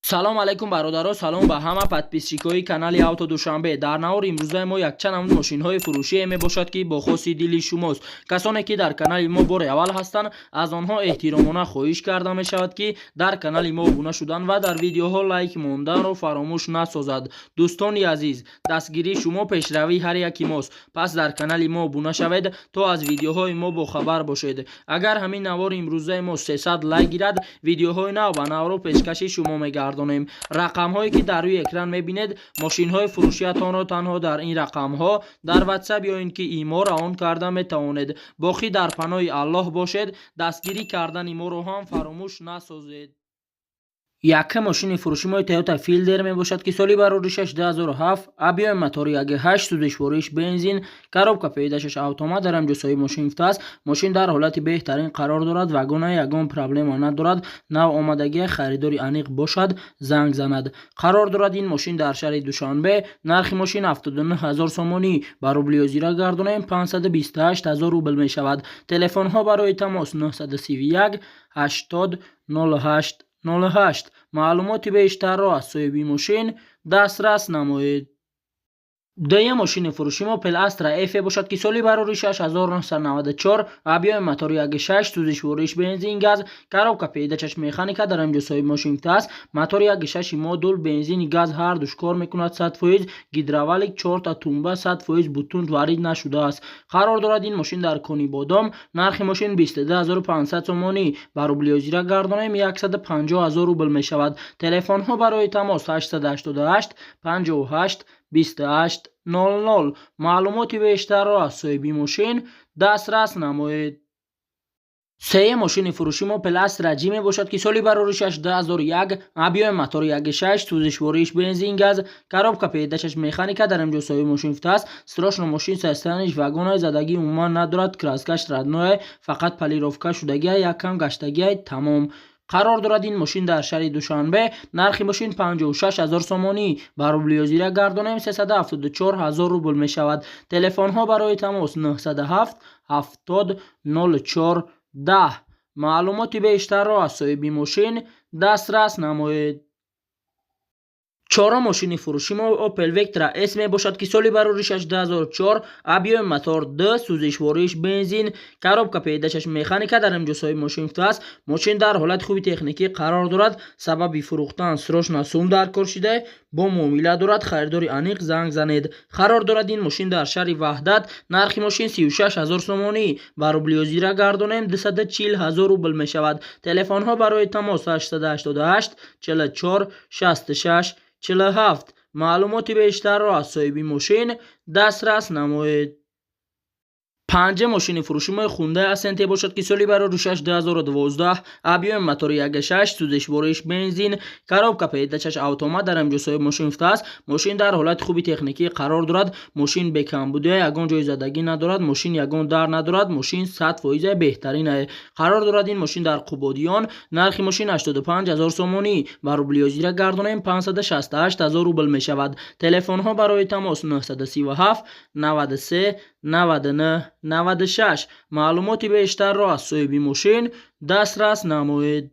салом алайкум бародаро, салом ба ҳама подписчикои канали Авто Душанбе. Дар навори имрӯзаи мо якчанд намуд мошинҳои фурӯшие мебошад ки бо хоси дили шумост. Касоне ки дар канали мо бори аввал ҳастанд, аз онҳо эҳтиромона хоҳиш карда мешавад ки дар канали мо обуна шуданд ва дар видеоҳо лайк монданро фаромӯш насозад. дӯстони азиз, дастгирии шумо пешравии ҳар яки мост. Пас дар канали мо обуна шавед, то аз видеоҳои мо бохабар бошед. Агар ҳамин навори имрӯзаи мо 300 лайк гирад, видеоҳои нав ба навро пешкаши шумо мегардад. рақамҳое ки дар рӯи экран мебинед, мошинҳои фурӯшиятонро танҳо дар ин рақамҳо дар ватсап ё ин ки имо раон карда метавонед. боқӣ дар паноҳи Аллоҳ бошед. дастгирӣ кардани моро ҳам фаромӯш насозед. Яка мошини фурӯшии Toyota Fielder мебошад ки соли бароришаш 2007, объёми мотори 1.8, сӯзишвориш бензин, коробка пеҳдашаш автомат дар ҳамҷосои мошин гуфта аст. мошин дар ҳолати беҳтарин қарор дорад, вагона ягон проблема надорад. нав омадагии харидори аниқ бошад, занг занад. қарор дорад ин мошин дар шаҳри Душанбе. нархи мошин 79 000 сомонӣ ба рублиё зира гардонаем 528 000 рубл мешавад. телефонҳо барои тамос 931 80 08 08. маълумоти бештарро аз соҳиби мошин дастрас намоед. дуюм мошини фурӯшии мо Opel Astra F бошад ки соли бароришаш 1994, объёми мотори 1.6, сӯзишвориш бензин газ, коробка пеҳдачаш механика дар ҳамҷосои мошин гуфта аст. мотори 1.6 модул бензини газ ҳардуш кор мекунад 100%, гидравлик 4 та тумба 100% бутун варид нашудааст. қарор дорад ин мошин дар кони бодом. нархи мошин 22 500 сомонӣ ба рублиё зира гардонаем 150 000 рубл мешавад. телефонҳо барои тамос 888 58 28 00. маълумоти бештарро аз соҳиби мошин дастрас намоед. сеюм мошини фурӯшии мо Opel Astra G мебошад ки соли бароришаш 2001, объёми мотори 1.6, сӯзишвориш бензин газ, коробка пеҳдашаш механика дар ҳамҷосои мошин гуфта аст. страшно мошин состояниш вагонаи задагӣ умуман надорад, краскаш родное, фақат полировка шудагиа яккам гаштагиа тамом. қарор дорад ин мошин дар шаҳри Душанбе. нархи мошин 56 000 сомонӣ ба рублиё зира гардонаем 374 000 рубл мешавад. телефонҳо барои тамос 907 70 04 10. маълумоти бештарро аз соҳиби мошин дастрас намоед. чорум мошини фурӯшии мо Opel Vectra S мебошад ки соли бароришаш 2004, объёми мотор 2, сӯзишвориш бензин, коробка пеҳдашаш механика дар ҳамҷосои мошин гуфта аст. мошин дар ҳолати хуби техникӣ қарор дорад. сабаби фурӯхтан срочно сум дар кор шуда, бо муомила дорад. харидори аниқ занг занед. қарор дорад ин мошин дар шаҳри Ваҳдат. нархи мошин 36 000 сомонӣ ба рублиё зира гардонаем 240 000 рубл мешавад. телефонҳо барои тамос 888 44 66 47. маълумоти бештарро аз соҳиби мошин дастрас намоед. панҷум мошини фурӯшии мо Hyundai Accent бошад ки соли бароришаш 2012, объёми мотори 1.6, сӯзишвориш бензин, коробка пеҳдачаш автомат дар ҳамҷосои мошин гуфта аст. мошин дар ҳолати хуби техникӣ қарор дорад. мошин бекамбудия, ягон ҷои задагӣ надорад. мошин ягон дар надорад. мошин 100% беҳтарин аст. қарор дорад ин мошин дар Қубодиён. нархи мошин 85 000 сомонӣ ба рублиё зира гардонаем 568 000 рубл мешавад. телефонҳо барои тамос 937 93 99 96. маълумоти бештарро аз соҳиби мошин дастрас намоед.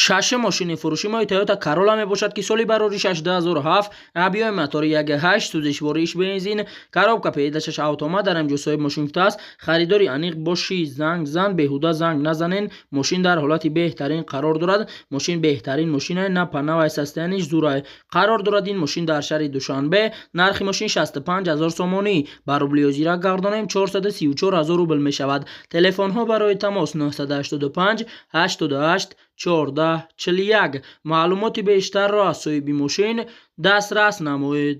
шашум мошини фурӯшии мо Toyota Corolla мебошад ки соли бароришаш 2007, объёми мотори 1.8, сӯзишвориш бензин, коробка пеҳдашаш автомат дар ҳамҷосои мошин гуфта аст. харидори аниқ бошӣ, занг зан, беҳуда занг назанен. мошин дар ҳолати беҳтарин қарор дорад. мошин беҳтарин мошин аст, на панавай состояниш зурай. қарор дорад ин мошин дар шаҳри Душанбе. нархи мошин 65 000 сомонӣ ба рублиё зира гардонаем 434 000 рубл мешавад. телефонҳо барои тамос 985 88 14 41. маълумоти бештарро аз соҳиби мошин дастрас намоед.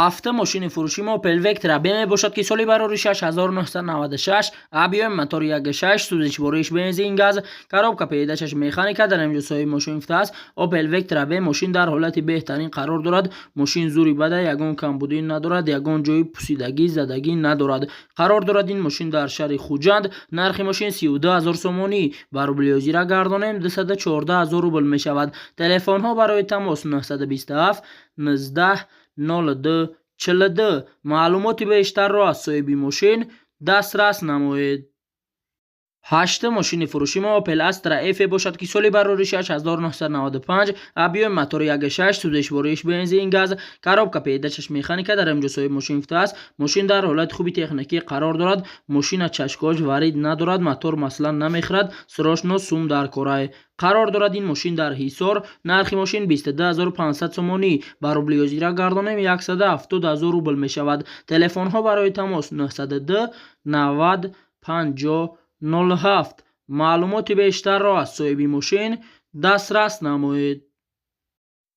ҳафтум мошини фурӯшии мо Opel Vectra B мебошад ки соли бароришаш 1996, объёми мотори 1.6, сӯзишвориш бензин газ, коробка пеҳдашаш механика дар ҳамҷосои мошин гуфта аст. Opel Vectra B мошин дар ҳолати беҳтарин қарор дорад. мошин зури бада, ягон камбудӣ надорад, ягон ҷои пусидагӣ задагӣ надорад. қарор дорад ин мошин дар шаҳри Хуҷанд. нархи мошин 32 000 сомонӣ ба рублиё зира гардонаем 214 000 рубл мешавад. телефонҳо барои тамос 927 19 02 42. маълумоти бештарро аз соҳиби мошин дастрас намоед. هشت ماشین فروشی ما اوپل استرا اف باشد که سالی برآوریش 1995 ابیوم موتور 1.6 سوزشوارش بنزین گاز коробка پیدایش مکانیکا در اینجا صاحب ماشین است. ماشین در حالت خوبی تکنیکی قرار دارد. ماشین چشکاج وارد ندارد. موتور مثلا نمیخورد. سراشنو سوم در کارای قرار دارد. این ماشین در حصار. نرخ ماشین 22500 سومانی با روبل یوزیرا گردانیم 170000 روبل می شود. تلفن ها برای تماس 910 90 50 07. معلومات بیشتر را از صاحب ماشین دسترس نمایید.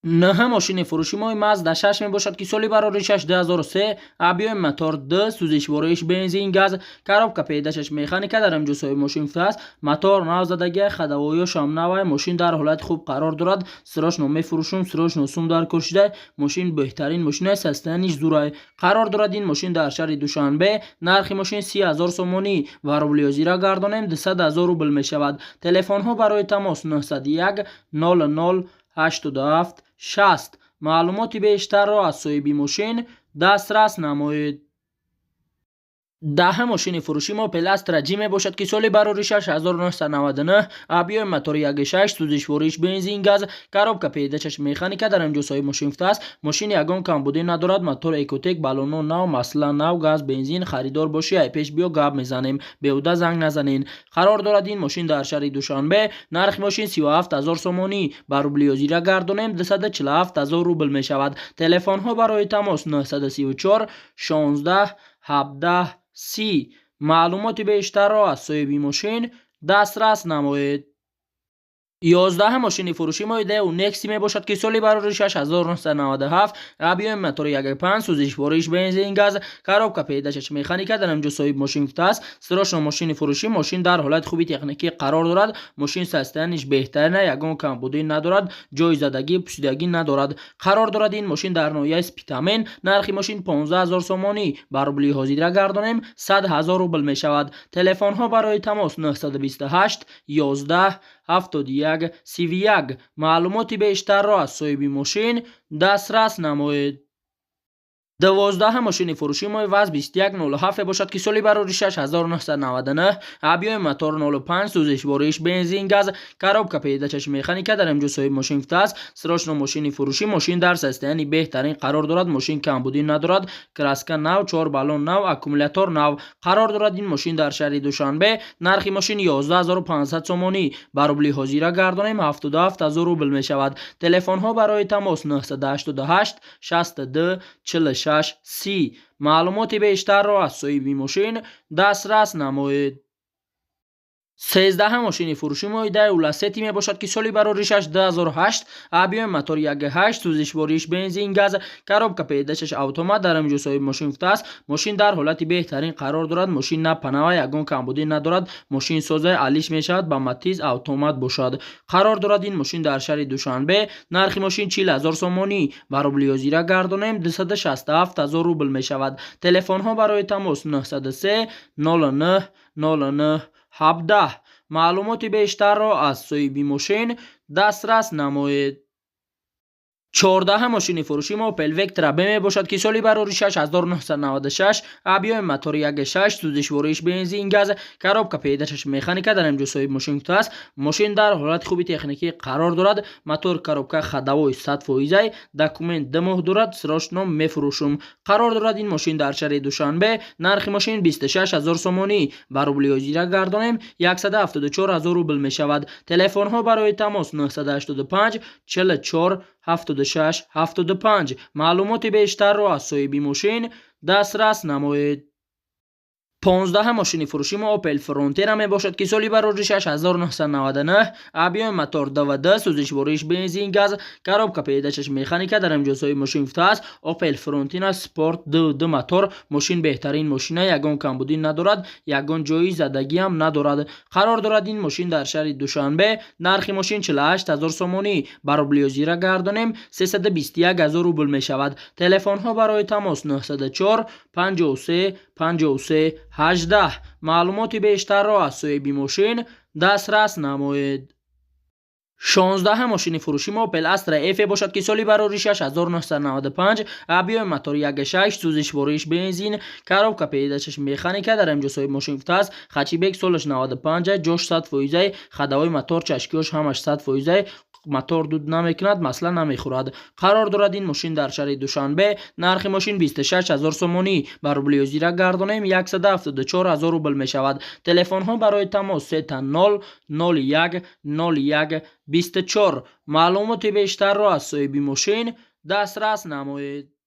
نه ماشین فروشی ما مازدا 6 می باشد که سالی برآوریش 2003 ابیوم موتور 2 سوزشوارش بنزین گاز коробка پیدایش مکانیکا در اینجا صاحب ماشین است. موتور نو زدگی خداوی شام نوای ماشین در حالت خوب قرار دارد. سراش نو میفروشم سراش نو سوم در کشیده ماشین بهترین ماشین است. استانیش زورای قرار دارد. این ماشین در شهر دوشنبه نرخ ماشین 30000 سومانی و روبل یوزیرا گردانیم 200000 روبل می شود. تلفن ها برای تماس 901 00 87 60. معلومات بیشتر را از صاحب ماشین دسترس نمایید. 10 ماشین فروشی ما پلاستر جی می باشد که سالی برآوریش 1999 ابیوم موتور 1.6 سوزشوارش بنزین گاز коробка پیدایش مکانیکا در اینجا صاحب ماشین است. ماشین یگان کمبودی ندارد. موتور اکوتک بالونو نو مثلا نو گاز بنزین خریدار باشی پیش بیا گاب میزنیم بیهوده زنگ نزنین. قرار دارد این ماشین در شهر دوشنبه. نرخ ماشین 37000 سومانی با روبل یوزیرا گردانیم 247000 روبل می شود. تلفن ها برای تماس 934 16 17 30. معلومات بیشتر را از صاحب ماشین دسترس نمایید. 11 ماشین فروشی ما ایده نکسی می باشد که سالی برآوریش 1997 ابیوم موتور 1.5 سوزشوارش بنزین گاز коробка پیدایش مکانیکا در اینجا صاحب ماشین است. سراش ماشین فروشی ماشین در حالت خوبی تکنیکی قرار دارد. ماشین ساستنش بهترینه. یگان کمبودی ندارد. جای زدگی پوسیدگی ندارد. قرار دارد این ماشین در نوعیه اسپیتامین. نرخ ماشین 15000 سومانی با روبل حاضر گردانیم 100000 روبل می شود. تلفن ها برای تماس 928 11 71 31. معلومات بیشتر را از صاحب ماشین دسترس نمایید. 12 ماشین فروشی ما وز 2107 باشد که سالی برآوریش 1999 ابیوم موتور 05 سوزشوارش بنزین گاز коробка پیدایش مکانیکا در اینجا صاحب ماشین است. سراش ماشین فروشی ماشین در سیستم بهترین قرار دارد. ماشین کمبودی ندارد. کراسکا نو 4 بالون نو اکومولاتور نو قرار دارد. این ماشین در شهر دوشنبه. نرخ ماشین 11500 سومانی با روبل حاضر گردانیم 77000 روبل می شود. تلفن ها برای تماس 988 62 46 30. معلومات بیشتر را از صاحب ماشین دسترس نمایید. 13 ماشین فروشی ما ایده اولاستی می باشد که سالی برآوریش 2008 ابیوم موتور 1.8 سوزشوارش بنزین گاز коробка پیدایش اتومات در اینجا صاحب ماشین است. ماشین در حالت بهترین قرار دارد. ماشین نه پناه یگان کمبودی ندارد. ماشین سازه علیش می شود با ماتیز اتومات باشد. قرار دارد این ماشین در شهر دوشنبه. نرخ ماشین 40000 سومانی با روبل یوزیرا گردانیم 267000 روبل می شود. تلفن ها برای تماس 903 09 09 17. معلومات بیشتر را از صاحب ماشین دسترس نمایید. 14 ماشین فروشی ما اوپل وکترا می باشد که سالی برآوریش 1996 ابیوم موتور 1.6 سوزشوارش بنزین گاز коробка پیدایش مکانیکا در اینجا صاحب ماشین است. ماشین در حالت خوبی تکنیکی قرار دارد. موتور коробка خداوی 100% داکومنت دمو دارد. سراش نو میفروشم. قرار دارد این ماشین در شهر دوشنبه. نرخ ماشین 26000 سومانی با روبل یوزیرا گردانیم 174000 روبل می شود. تلفن ها برای تماس 985 44 76 75. معلومات بیشتر را از صاحب ماشین دسترس نمایید. 15 ماشین فروشی ما اوپل فرونتیرا می باشد که سالی برآوریش 1999 ابیوم موتور 2 سوزشوارش بنزین گاز коробка پیدایش مکانیکا در اینجا صاحب ماشین است. اوپل فرونتینا سپورت 2 موتور ماشین بهترین ماشینه. یگان کمبودی ندارد. یگان جای زدگی هم ندارد. قرار دارد این ماشین در شهر دوشنبه. نرخ ماشین 48000 سومانی با روبل یوزیرا گردانیم 321000 روبل می شود. تلفن ها برای تماس 904 53 53 18. معلومات بیشتر را از صاحب ماشین دسترس نمایید. 16 мошини фурӯши Opel Astra F бошад ки соли барори 6995, абиёи мотори 1.6, сӯзишвориш бензин, коробка передачаш механика, дар имҷосои мошин футаст, хачибек солаш 95, ҷош 100%, хадавои мотор чашкиёш ҳамаш 100%, мотор дуд намекунад, масъала намехӯрад. Қарор дорад ин мошин дар шаҳри Душанбе. Нархи мошин 26000 сомонӣ ба рубли озира гардонем 174000 рубл мешавад. Телефонҳо барои тамос 30 01 01 24. маълумоти бештарро аз соҳиби мошин дастрас намоед.